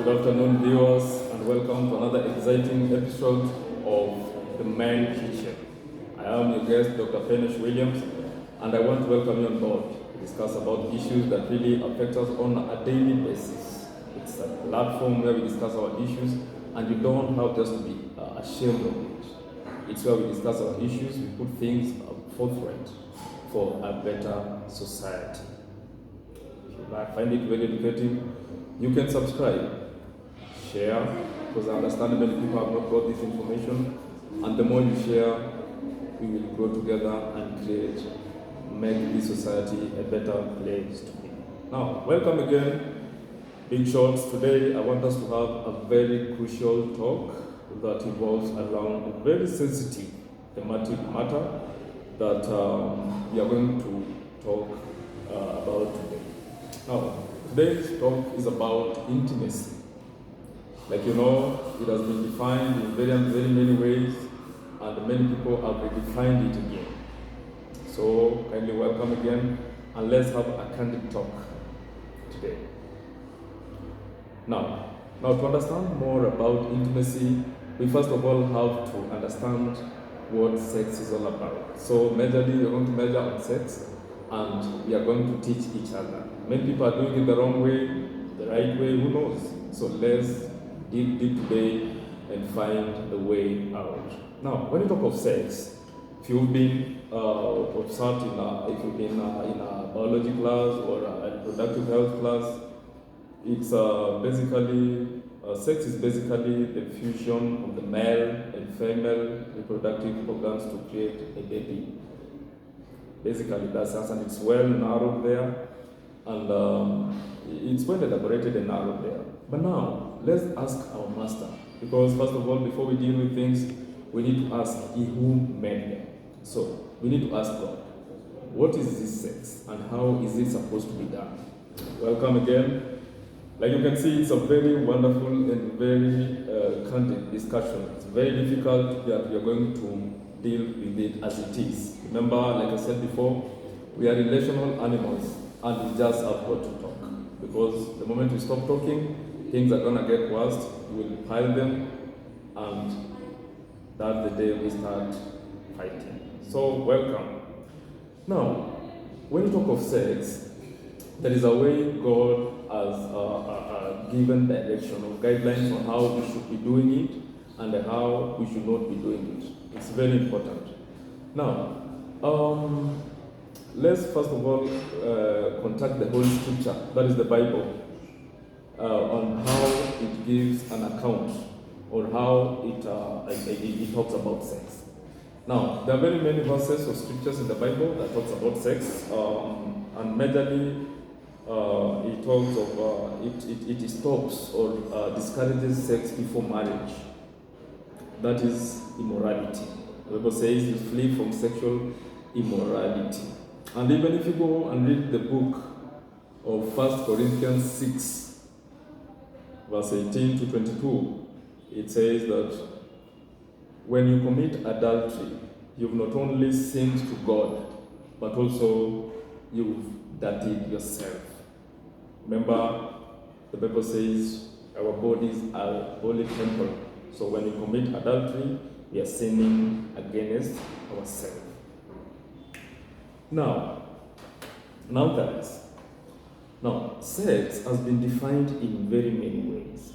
Good afternoon, viewers, and welcome to another exciting episode of The Man Kitchen. I am your guest, Dr.Petnyash Williams, and I want to welcome you on board to discuss about issues that really affect us on a daily basis. It's a platform where we discuss our issues, and you don't have just to be ashamed of it. It's where we discuss our issues, we put things forthright for a better society. If you find it very educating, you can subscribe, share, because I understand many people have not got this information, and the more you share, we will grow together and make this society a better place to be. Now, welcome again, Big Shots. Today, I want us to have a very crucial talk that involves around a very sensitive thematic matter that we are going to talk about today. Now, today's talk is about intimacy. Like you know, it has been defined in very many ways, and many people have redefined it again. So, kindly welcome again, and let's have a candid talk today. Now, to understand more about intimacy, we first of all have to understand what sex is all about. So, majorly, we're going to measure on sex, and we are going to teach each other. Many people are doing it the wrong way, the right way, who knows? So let's dig deep today and find the way out. Now, when you talk of sex, if you've been observed in a biology class or a reproductive health class, it's basically sex is basically the fusion of the male and female reproductive organs to create a baby. Basically, that's us, and it's well narrowed there, and it's well elaborated and narrowed there. But now, let's ask our master, because first of all, before we deal with things, we need to ask he who made them. So, we need to ask God, what is this sex, and how is it supposed to be done? Welcome again. Like you can see, it's a very wonderful and very candid discussion. It's very difficult that we are going to deal with it as it is. Remember, like I said before, we are relational animals, and we just have got to talk. Because the moment we stop talking, things are going to get worse. We will pile them, and that's the day we start fighting. So, welcome. Now, when you talk of sex, there is a way God has given direction or guidelines on how we should be doing it and how we should not be doing it. It's very important. Now, let's first of all contact the Holy Scripture, that is the Bible, on how it gives an account or how it talks about sex. Now, there are very many verses or scriptures in the Bible that talks about sex, and majorly it talks of it stops or discourages sex before marriage. That is immorality. The Bible says you flee from sexual immorality. And even if you go and read the book of 1 Corinthians 6, verse 18 to 22, it says that when you commit adultery, you've not only sinned to God, but also you've dirtied yourself. Remember, the Bible says our bodies are holy temple. So when we commit adultery, we are sinning against ourselves. Now, guys, sex has been defined in very many ways,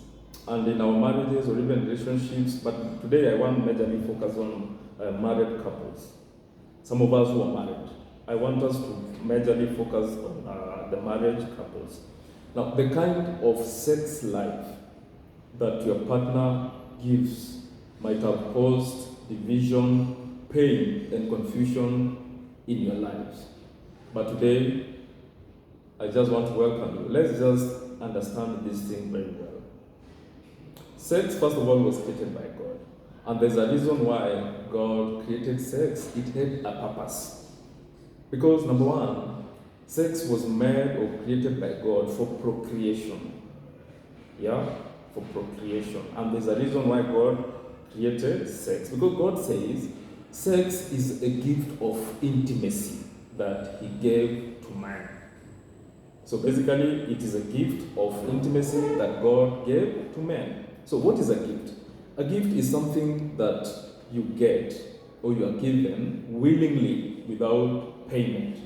and in our marriages or even relationships. But today, I want to majorly focus on married couples. Some of us who are married, I want us to majorly focus on the marriage couples. Now, the kind of sex life that your partner gives might have caused division, pain, and confusion in your lives. But today, I just want to welcome you. Let's just understand this thing very well. Sex, first of all, was created by God. And there's a reason why God created sex. It had a purpose. Because, number one, sex was made or created by God for procreation. Yeah? For procreation. And there's a reason why God created sex. Because God says sex is a gift of intimacy that He gave to man. So basically, it is a gift of intimacy that God gave to men. So what is a gift? A gift is something that you get or you are given willingly without payment.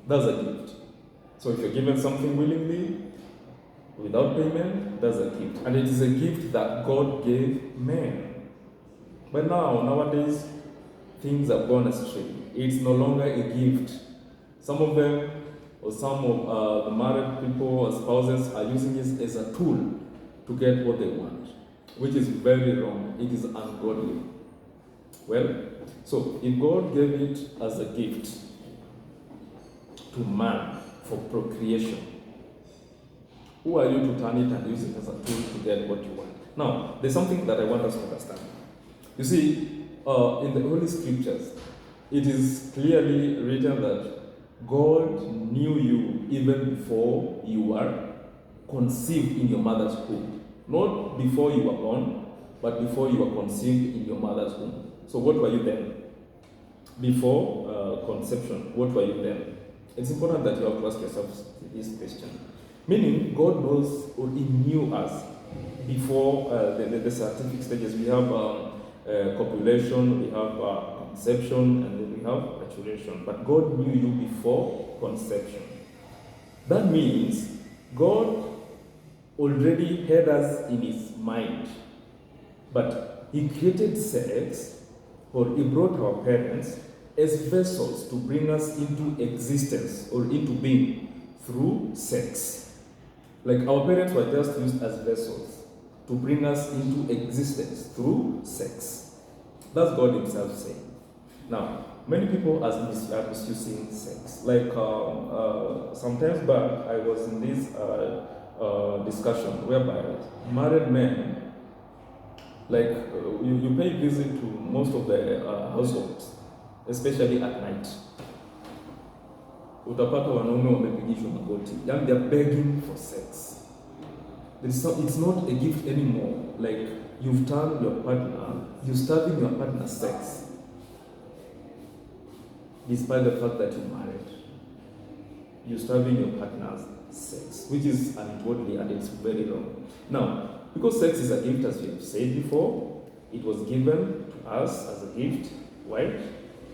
That's a gift. So if you're given something willingly without payment, that's a gift. And it is a gift that God gave men. But nowadays, things have gone astray. It's no longer a gift. Some of them, or some of the married people or spouses, are using it as a tool to get what they want, which is very wrong. It is ungodly. Well, so if God gave it as a gift to man for procreation, who are you to turn it and use it as a tool to get what you want? Now, there's something that I want us to understand. You see, in the Holy Scriptures, it is clearly written that God knew you even before you were conceived in your mother's womb. Not before you were born, but before you were conceived in your mother's womb. So what were you then? Before conception, what were you then? It's important that you have to ask yourself this question. Meaning, God knows, or He knew us before the scientific stages. We have copulation, we have conception, and then we have maturation. But God knew you before conception. That means God already had us in His mind. But He created sex, or He brought our parents as vessels to bring us into existence or into being through sex. Like our parents were just used as vessels to bring us into existence through sex. That's God Himself saying. Now, many people are misusing sex. Like sometimes back, I was in this discussion whereby married men, like you pay visit to most of the households, especially at night. Utapata wanaume wamepigishwa magoti. And they're begging for sex. It's not a gift anymore. Like you've turned your partner, you're starving your partner's sex, despite the fact that you're married. You're starving your partner's sex, which is ungodly and it's very wrong. Now, because sex is a gift, as we have said before, it was given to us as a gift, right?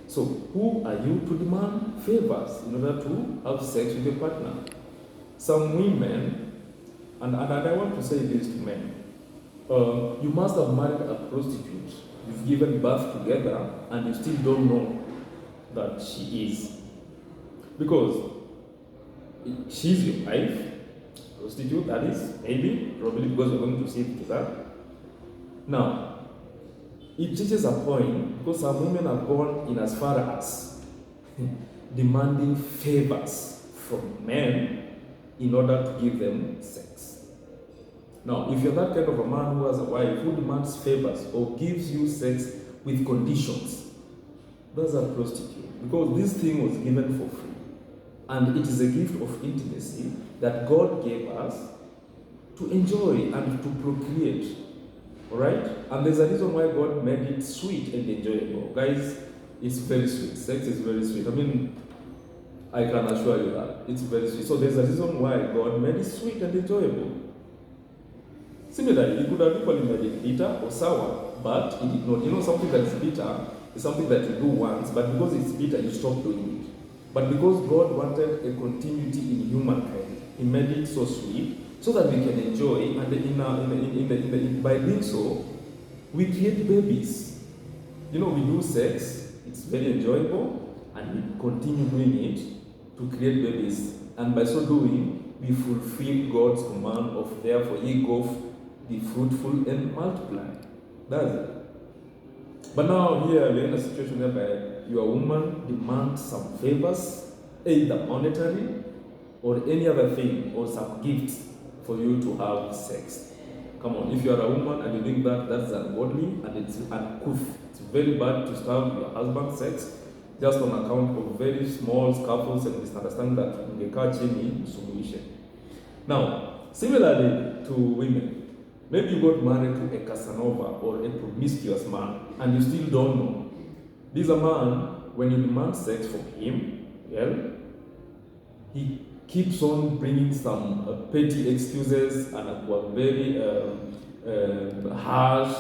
So, who are you to demand favors in order to have sex with your partner? Some women, and I want to say this to men, you must have married a prostitute. You've given birth together, and you still don't know that she is. Because she's your wife, prostitute, that is, maybe, probably because we're going to see to that. Now, it reaches a point, because some women have gone in as far as demanding favors from men in order to give them sex. Now, if you're that kind of a man who has a wife who demands favors or gives you sex with conditions, that's a prostitute, because this thing was given for free. And it is a gift of intimacy that God gave us to enjoy and to procreate. Alright? And there's a reason why God made it sweet and enjoyable. Guys, it's very sweet. Sex is very sweet. I mean, I can assure you that. It's very sweet. So there's a reason why God made it sweet and enjoyable. Similarly, He could have equally made it bitter or sour, but He did not. You know, something that is bitter is something that you do once, but because it's bitter, you stop doing it. But because God wanted a continuity in humankind, He made it so sweet so that we can enjoy, and by doing so, we create babies. You know, we do sex, it's very enjoyable, and we continue doing it to create babies. And by so doing, we fulfill God's command of therefore ye go, be fruitful and multiply. That's it. But now here we're in a situation whereby your woman demands some favors, either monetary or any other thing, or some gifts for you to have sex. Come on, if you are a woman and you think that, that's ungodly and it's uncouth. It's very bad to starve your husband's sex just on account of very small scuffles and misunderstanding that ungekaa chini msuluhishe. Now, similarly to women, maybe you got married to a Casanova or a promiscuous man and you still don't know. This is a man, when you demand sex from him, well, he keeps on bringing some petty excuses and were very harsh.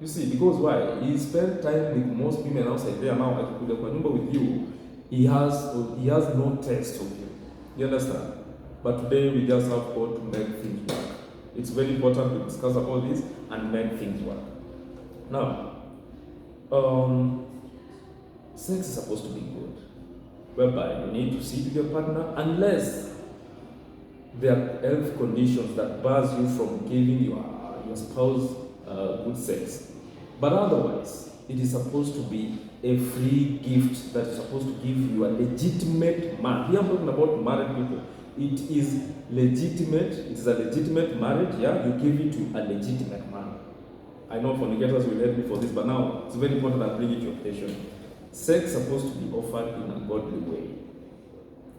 You see, because why? He spent time with most women outside there. Now, akikuja kwa nyumba with you, he has no taste of you. You understand? But today we just have God to make things work. It's very important to discuss about this and make things work. Now, sex is supposed to be good, whereby you need to sit with your partner unless there are health conditions that bars you from giving your spouse good sex. But otherwise, it is supposed to be a free gift that is supposed to give you a legitimate man. Here I'm talking about married people. It is legitimate. It is a legitimate marriage. Yeah, you give it to a legitimate man. I know fornicators will hate me for this, but now it's very important I bring it to your attention. Sex is supposed to be offered in a godly way.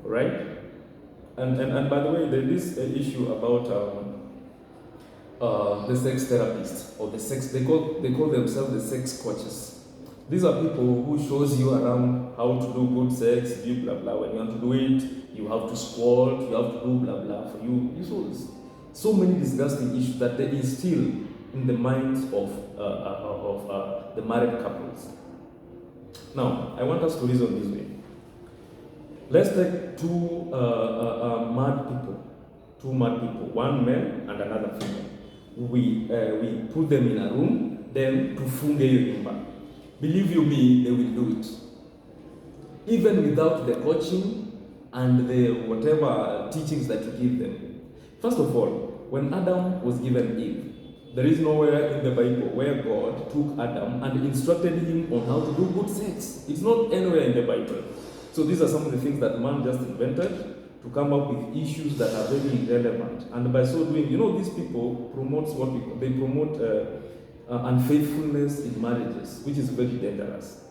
Right? And by the way, there is an issue about the sex therapists or the sex. They call themselves the sex coaches. These are people who shows you around how to do good sex, do blah blah. When you want to do it, you have to squat, you have to do blah blah for you. You saw so many disgusting issues that they instill in the minds of the married couples. Now, I want us to reason this way. Let's take two mad people, one male and another female. We put them in a room, then tufunge hiyo nyumba. Believe you me, they will do it. Even without the coaching and the whatever teachings that you give them. First of all, when Adam was given Eve, there is nowhere in the Bible where God took Adam and instructed him on how to do good sex. It's not anywhere in the Bible. So these are some of the things that man just invented to come up with issues that are very irrelevant. And by so doing, these people promote unfaithfulness in marriages, which is very dangerous.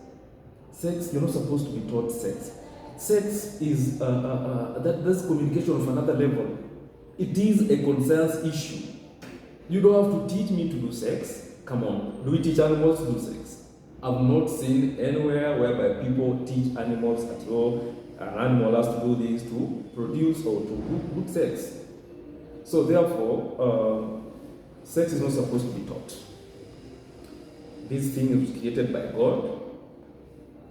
Sex, you're not supposed to be taught sex. Sex is that's communication of another level. It is a conscience issue. You don't have to teach me to do sex. Come on, do we teach animals to do sex? I've not seen anywhere whereby people teach animals at all. An animal has to do this to produce or to do good sex. So therefore, sex is not supposed to be taught. This thing was created by God.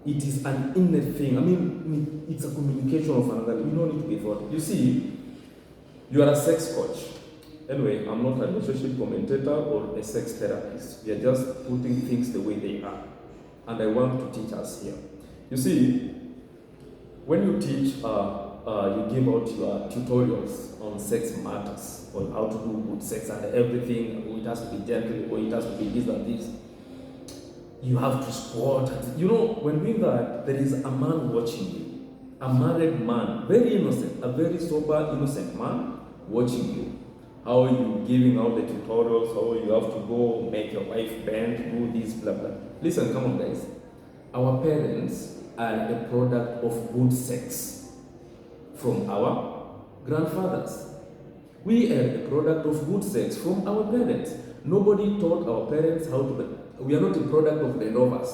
It is an inner thing. I mean, it's a communication of another. You don't need to be taught. You see, you are a sex coach. Anyway, I'm not a relationship commentator or a sex therapist. We are just putting things the way they are. And I want to teach us here. You see, when you teach, you give out your tutorials on sex matters, on how to do good sex and everything, or it has to be gentle, or it has to be this and this. You have to squat. When doing that, there is a man watching you. A married man, very innocent, a very sober, innocent man watching you. How are you giving out the tutorials, how you have to go make your wife bend, do this, blah, blah. Listen, come on guys. Our parents are a product of good sex from our grandfathers. We are a product of good sex from our parents. Nobody taught our parents how to. We are not a product of the lovers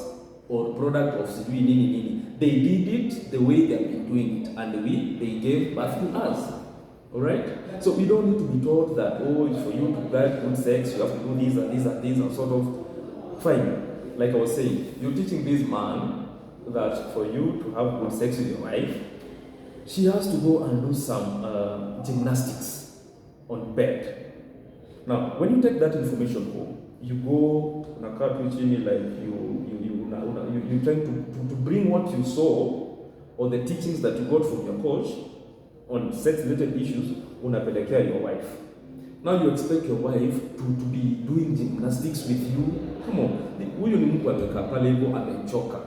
or product of Sidui Nini Nini. They did it the way they have been doing it, and they gave birth to us. Alright? So we don't need to be taught that, for you to get good sex, you have to do this and this and this and sort of. Fine. Like I was saying, you're teaching this man that for you to have good sex with your wife, she has to go and do some gymnastics on bed. Now, when you take that information home, you go unakaa tu chini, like you trying to bring what you saw or the teachings that you got from your coach on sex-related issues, unapelekea your wife. Now you expect your wife to be doing gymnastics with you. Come on, huyu ni mtu amekaa pale hivyo amechoka.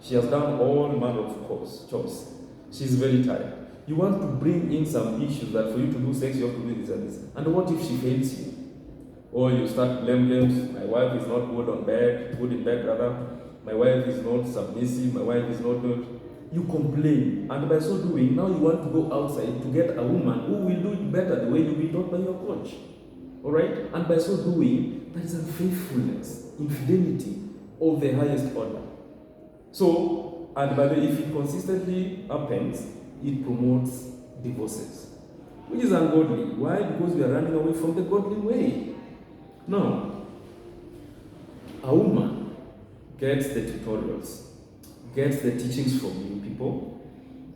She has done all manner of chores. She's very tired. You want to bring in some issues that for you to do sex, you have to do this and this. And what if she fails you? Or you start blame games. My wife is not good in bed rather. My wife is not submissive. My wife is not good. You complain. And by so doing, now you want to go outside to get a woman who will do it better the way you've been taught by your coach. Alright? And by so doing, that is unfaithfulness, infidelity of the highest order. So, and by the way, if it consistently happens, it promotes divorces, which is ungodly. Why? Because we are running away from the godly way. Now, a woman gets the tutorials, gets the teachings from you people.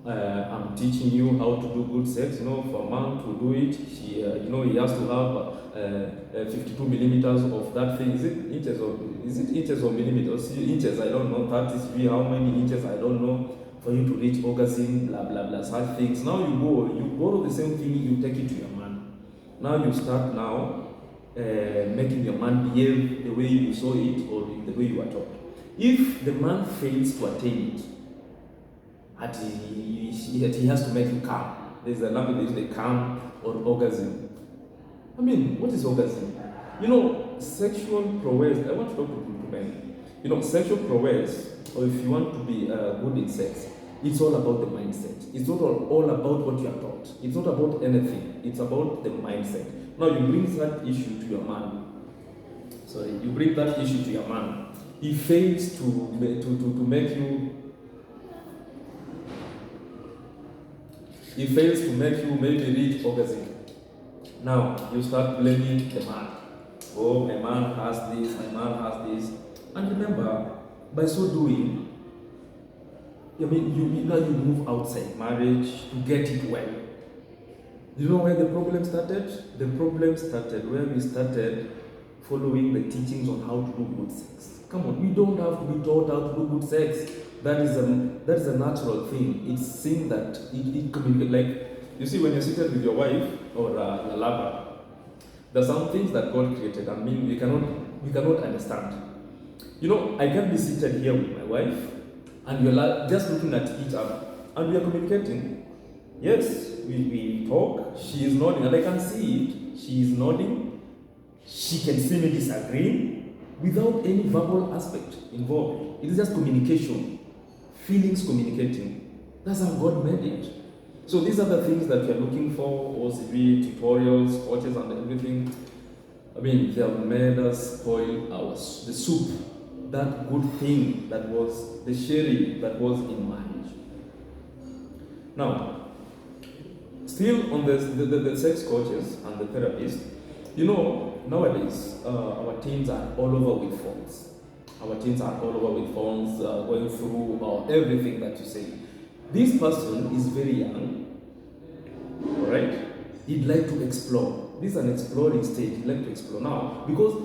I'm teaching you how to do good sex. For a man to do it, he has to have 52 millimeters of that thing. Is it inches or millimeters? Inches, I don't know. 33, how many inches, I don't know. For you to reach orgasm, blah blah blah, such things. Now you borrow the same thing, you take it to your man. Now you start making your man behave the way you saw it or the way you were taught. If the man fails to attain it, and he has to make you come. There's a language they come or orgasm. I mean, what is orgasm? Sexual prowess. I want to talk to men. Sexual prowess, or if you want to be good in sex, it's all about the mindset. It's not all about what you are taught. It's not about anything. It's about the mindset. Now you bring that issue to your man. You bring that issue to your man. He fails to make you. He fails to make you maybe reach orgasm. Now you start blaming the man. Oh, my man has this, my man has this. And remember, by so doing, you move outside marriage to get it well. You know where the problem started? The problem started where we started following the teachings on how to do good sex. Come on, we don't have to be taught how to do good sex. That is a natural thing. It's seen that it communicates. Like, you see, when you're seated with your wife or your lover, there are some things that God created. I mean, we cannot understand. I can be seated here with my wife, and we're just looking at each other, and we are communicating. Yes, we talk. She is nodding, and I can see it. She is nodding. She can see me disagreeing without any verbal aspect involved. It is just communication. Feelings communicating. That's how God made it. So these are the things that we are looking for, OCB, tutorials, coaches, and everything. I mean, they have made us spoil the soup, that good thing that was the sherry that was in marriage. Now, still on the sex coaches and the therapists, nowadays our teens are all over with phones. Our teens are all over with phones, going through everything that you say. This person is very young, all right? He'd like to explore. This is an exploring stage. He'd like to explore now because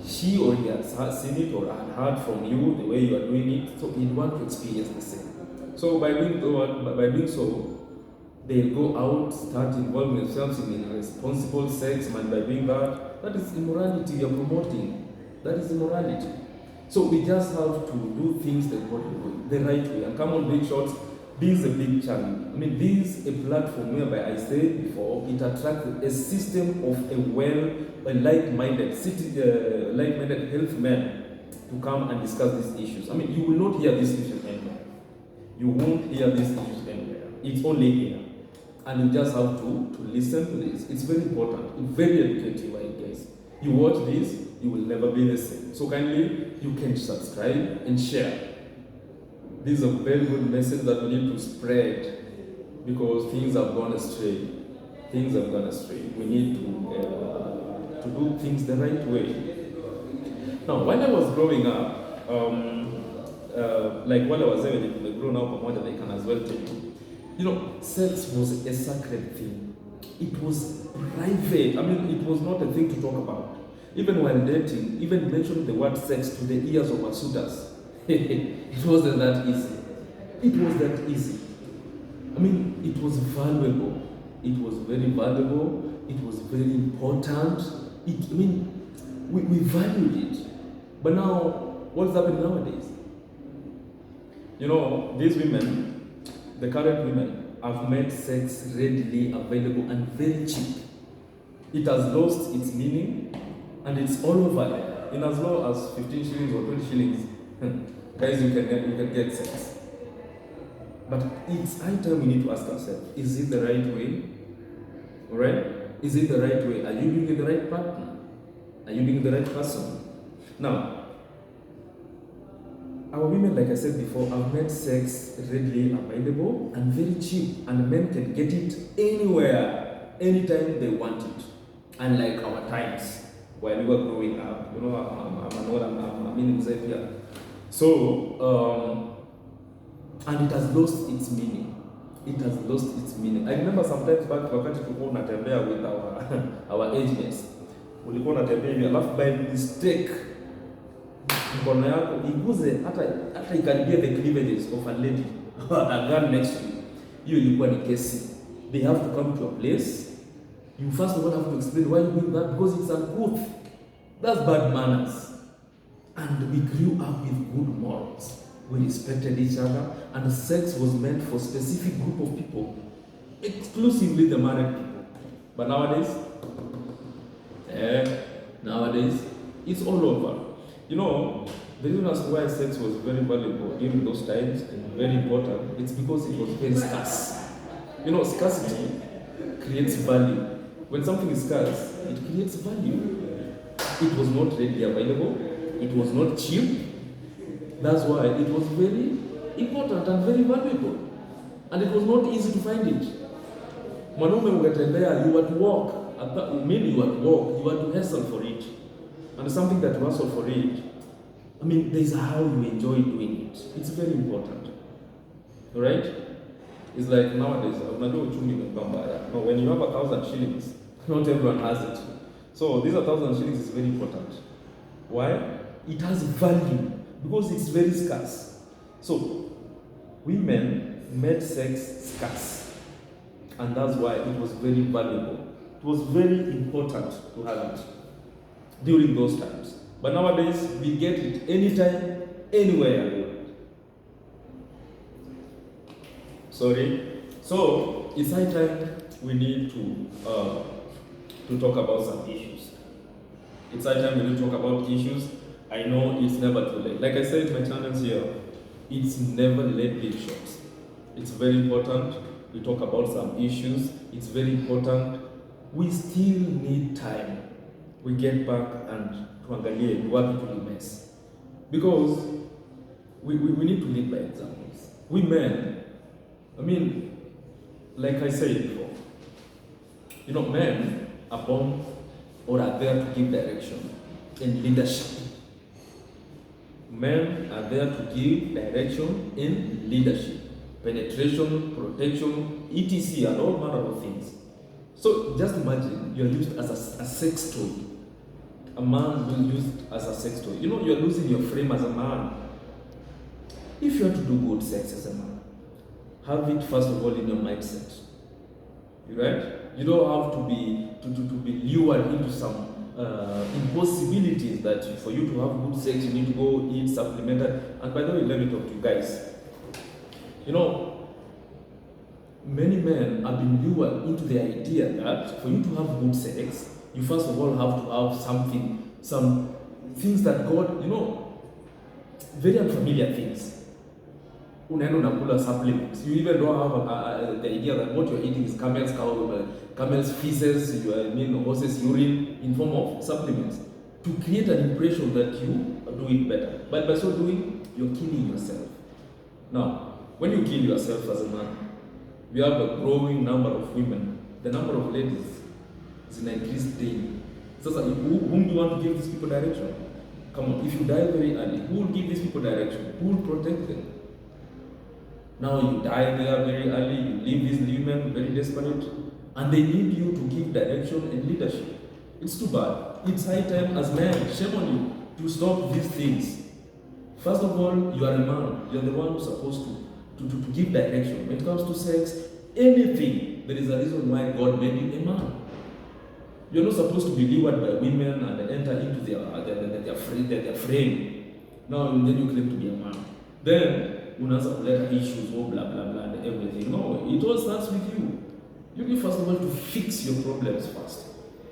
she or he has seen it or had heard from you the way you are doing it, so he'd want to experience the same. So by doing so, they'll go out, start involving themselves in irresponsible sex, and by doing that is immorality you're promoting. That is immorality. So we just have to do things the right way. And come on, big shots. This is a big challenge. I mean, this is a platform whereby I said before, it attracts a system of like-minded health men to come and discuss these issues. I mean, you will not hear these issues anywhere. You won't hear these issues anywhere. It's only here. And you just have to listen to this. It's very important. It's very educative, I guess. You watch this, you will never be the same. So kindly, you can subscribe and share. This is a very good message that we need to spread because things have gone astray. Things have gone astray. We need to do things the right way. Now, when I was growing up, like when I was even in the grown-up model, I can as well tell you, sex was a sacred thing. It was private. I mean, it was not a thing to talk about. Even while dating, even mentioning the word sex to the ears of our suitors, it wasn't that easy. It was that easy. I mean, it was valuable. It was very valuable. It was very important. We valued it. But now, what's happening nowadays? These women, the current women, have made sex readily available and very cheap. It has lost its meaning, and it's all over. In as low as 15 shillings or 20 shillings, guys, you can get sex. But it's high time we need to ask ourselves, is it the right way? Alright? Is it the right way? Are you doing it the right partner? Are you being the right person? Now, our women, like I said before, have made sex readily available and very cheap, and men can get it anywhere, anytime they want it. Unlike our times while we were growing up, I'm in Zambia. So, and it has lost its meaning. It has lost its meaning. I remember sometimes back wakati tulikuwa tunatembea with our age mates. Ulikuwa unatembea hivi alafu by mistake mkono yako iguze hata ikaribia the cleavages of a lady a girl next to you. Hiyo ilikuwa ni kesi. They have to come to a place. You first of all have to explain why you doing that, because it's uncouth. That's bad manners. And we grew up with good morals. We respected each other, and sex was meant for a specific group of people, exclusively the married people. But nowadays, it's all over. You know, the reason as to why sex was very valuable during those times and very important, it's because it was very scarce. You know, scarcity creates value. When something is scarce, it creates value. It was not readily available. It was not cheap. That's why it was very important and very valuable. And it was not easy to find it. Mwanaume ungetembea, you had to walk. You had to hustle for it. And something that you hustle for it, there's how you enjoy doing it. It's very important. Alright? It's like nowadays, when you have 1,000 shillings, not everyone has it. So these 1,000 shillings is very important. Why? It has value because it's very scarce. So women made sex scarce, and that's why it was very valuable. It was very important to have it during those times. But nowadays, we get it anytime, anywhere. Sorry. So it's high time we need to talk about some issues. It's high time we need to talk about issues. I know it's never too late. Like I said, my channels here, it's never late being short. It's very important we talk about some issues. It's very important. We still need time. We get back and tuangalie wapi tulimess. Because we need to lead by examples. We men, like I said before, men are born or are there to give direction and leadership. Men are there to give direction in leadership, penetration, protection, etc., and all manner of things. So just imagine you're used as a sex toy. A man will use it as a sex toy. You're losing your frame as a man. If you have to do good sex as a man, have it first of all in your mindset. Right? You don't have to be lured into some impossibilities that for you to have good sex, you need to go eat supplemented. And by the way, let me talk to you guys. Many men have been lured into the idea that for you to have good sex, you first of all have to have some things that God, very unfamiliar things. Unaenda unakula supplements. You even don't have the idea that what you're eating is camel's feces, horse's urine in form of supplements to create an impression that you are doing better. But by so doing, you're killing yourself. Now, when you kill yourself as a man, we have a growing number of women. The number of ladies is in increased daily. So, whom do you want to give these people direction? Come on, if you die very early, who will give these people direction? Who will protect them? Now you die there very early, you leave these women very desperate, and they need you to give direction and leadership. It's too bad. It's high time as men, shame on you, to stop these things. First of all, you are a man. You are the one who's supposed to give direction. When it comes to sex, anything, there is a reason why God made you a man. You're not supposed to be lured by women and enter into their frame. Now then you claim to be a man. Then unaanza kuleta issues, blah blah blah and everything. No, it all starts with you. You need first of all to fix your problems first.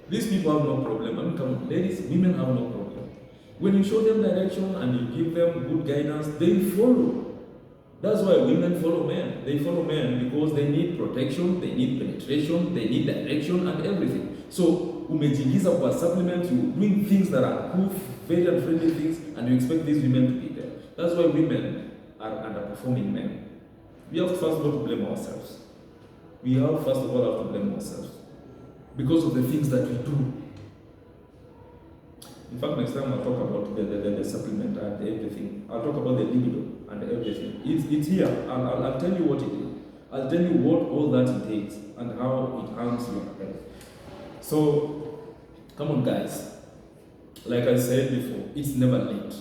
These people have no problem. Come on, ladies, women have no problem. When you show them direction and you give them good guidance, they follow. That's why women follow men. They follow men because they need protection, they need penetration, they need direction and everything. So, umejiingiza kwa supplement, you doing things that are cool, very unfriendly things, and you expect these women to be there. That's why women are underperforming men. We have first of all to blame ourselves. We have first of all have to blame ourselves because of the things that we do. In fact, next time I'll talk about the supplement and everything. I'll talk about the libido and everything. It's here, and I'll tell you what it is. I'll tell you what all that entails and how it harms your health. So, come on, guys. Like I said before, it's never late.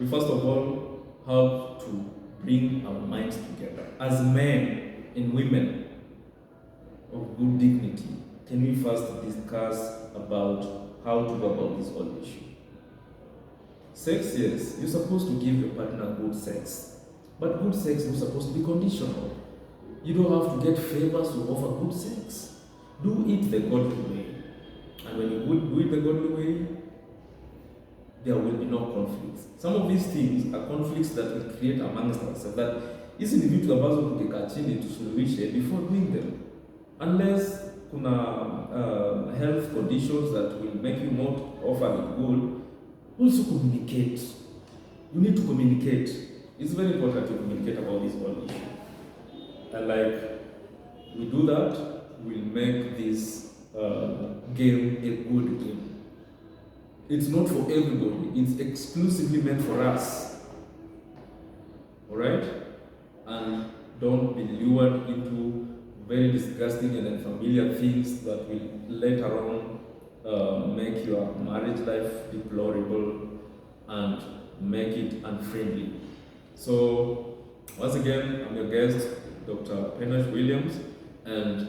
We first of all have to bring our minds together. As men and women of good dignity, can we first discuss about how to go about this whole issue? Sex, yes, you're supposed to give your partner good sex. But good sex is supposed to be conditional. You don't have to get favors to offer good sex. Do it the godly way. And when you do it the godly way, there will be no conflicts. Some of these things are conflicts that we create amongst ourselves, that hizi ni vitu ambazo tukikaa chini tusuluhishe before doing them. Unless kuna health conditions that will make you not offer it good, also communicate. You need to communicate. It's very important to communicate about this whole issue. And like we do that, we'll make this game a good game. It's not for everybody. It's exclusively meant for us. Alright? And don't be lured into very disgusting and unfamiliar things that will later on make your marriage life deplorable and make it unfriendly. So, once again, I'm your guest, Dr. Petnyash Williams, and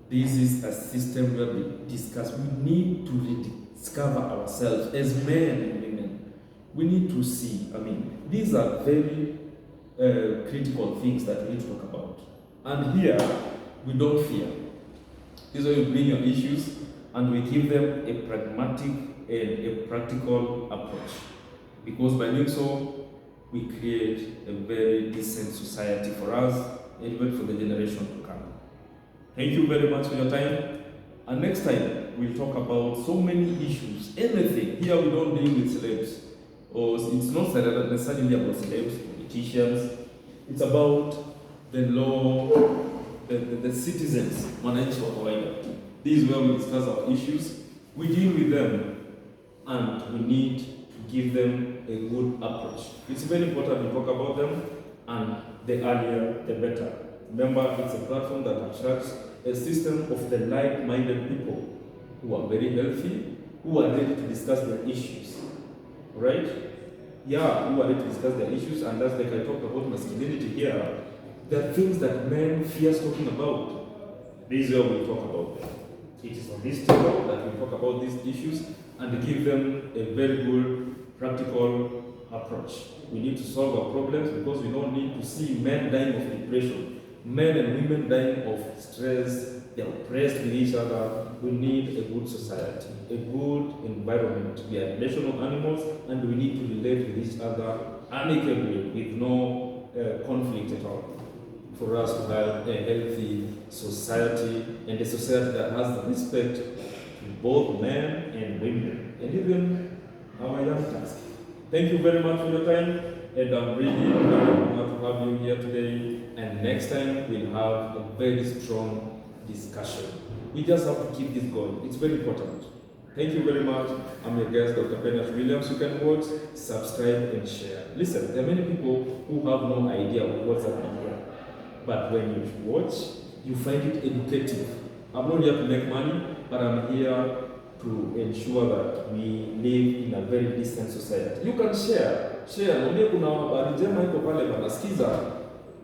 this is a system where we discuss. We need to rediscover ourselves as men and women. We need to see. These are very critical things that we need to talk about. And here, we don't fear. This is where you bring your issues and we give them a pragmatic and a practical approach. Because by doing so, we create a very decent society for us and even for the generation to come. Thank you very much for your time. And next time, we'll talk about so many issues, anything. Here we don't deal with celebs. Or it's not necessarily about celebs, politicians. It's about the law, the citizens, wananchi wa kawaida. This is where we discuss our issues. We deal with them, and we need to give them a good approach. It's very important to talk about them, and the earlier, the better. Remember, it's a platform that attracts a system of the like-minded people who are very healthy, who are ready to discuss their issues. Right? Yeah, who are ready to discuss their issues, and that's like I talked about masculinity here. There are things that men fear talking about. This is where we talk about them. It is on this table that we talk about these issues and give them a very good practical approach. We need to solve our problems because we don't need to see men dying of depression, men and women dying of stress. They're oppressed with each other. We need a good society, a good environment. We are relational animals and we need to relate with each other amicably with no conflict at all, for us to have a healthy society and a society that has the respect to both men and women and even our youngsters. Thank you very much for your time, and I'm really honored to have you here today. And next time we'll have a very strong discussion. We just have to keep this going. It's very important. Thank you very much. I'm your guest, Dr. Petnyash Williams. You can watch, subscribe, and share. Listen, there are many people who have no idea of what's happening here. But when you watch, you find it educative. I'm not here to make money, but I'm here to ensure that we live in a very decent society. You can share. Mwambie kuna habari njema iko pale banasikiza.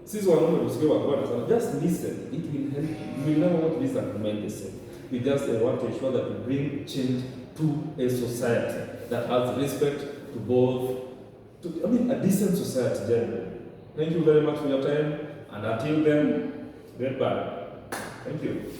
Sisi wanaume tusikie wagwana sana. Just listen. It will help you. You will never want to listen and remain the same. We just want to ensure that we bring change to a society that has respect to both, a decent society generally. Thank you very much for your time. And until then, goodbye. Thank you.